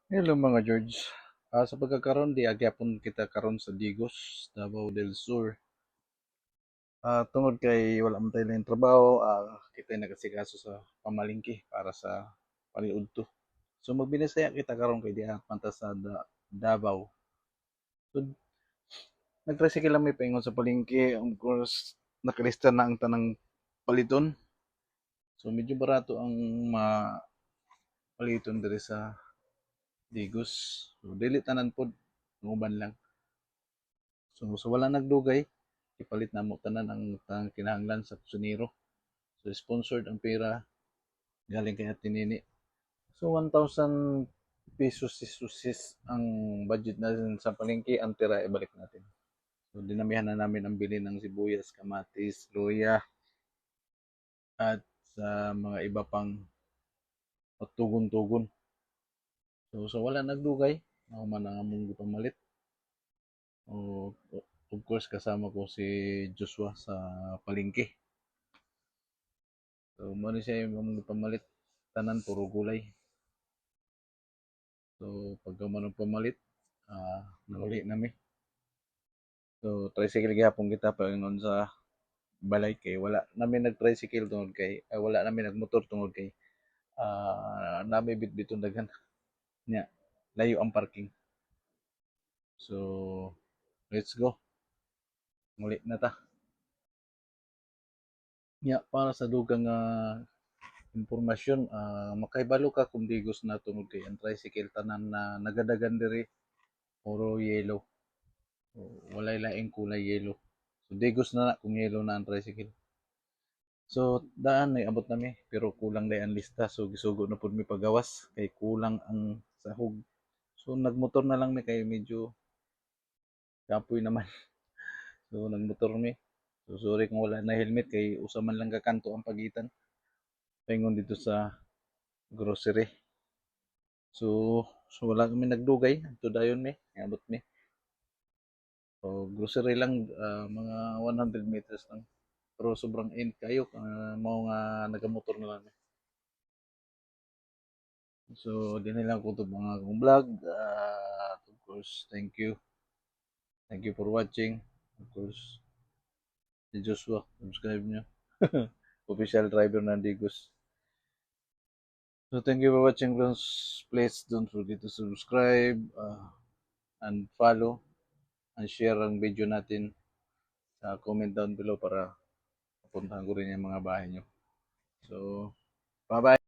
Hello mga George. Sa pagkakaroon, di agyapon kita karon sa Digos, Davao del Sur. Tungod kay wala man tayo lang trabaho, kita nagasikaso sa pamalingki para sa paniudto. So magbinisaya kita karon kay diha panta sa Davao. So nagtricycle lang may paingon sa palengke. Of course, nakalista na ang tanang paliton. So medyo barato ang mapaliton diri sa Digos. So dili tanan pod, nguban lang. So wala nagdugay, ipalit na mo tanan ang kinahanglan sa kusinero. So sponsored ang pera galing kay Ate Nini. So 1,000 pesos is ang budget natin sa palengke, ang tira ibalik natin. So dinamihan na namin ang bili ng sibuyas, kamatis, luya at sa mga iba pang tugon-tugon. So wala nagdugay, ako man ang among pamalit. Of course kasama ko si Joshua sa palengke. So mo ni siya yung pamalit, tanan puro gulay. So pagka man pamalit, nauli nami. So tricycle gyapon kita paingon sa balay kay wala namin nag-tricycle tungod kay wala namin nagmotor tungod kay nami bitbiton daghan nya layo ang parking. So let's go. Muli na ta. Nya para sa dugang impormasyon, makaibalo ka kung digos na tungod kay ang tricycle tanan na nagadagan diri puro yellow. So, walay laing kulay yellow. So digos na kung yellow na ang tricycle. So daan ay abot nami pero kulang day ang lista, so gisugo na pud mi pagawas kay kulang ang sahog. So nagmotor na lang mi kay medyo kapoy naman. So nagmotor mi. So sorry kung wala na helmet kay usa man lang ka kanto ang pagitan. Paingon dito sa grocery. So wala kami nagdugay, to dayon mi, abot mi. So grocery lang, mga 100 meters lang. Pero sobrang in kayo, mao nga nagamotor na lang mi. So, di na lang ko ito mga akong vlog. Of course, thank you. Thank you for watching. Of course, si Joshua, subscribe nyo. Official driver ng Digos. So, thank you for watching, friends. Please don't forget to subscribe and follow and share ang video natin sa comment down below para puntahan ko rin yung mga bahay nyo. So, bye-bye.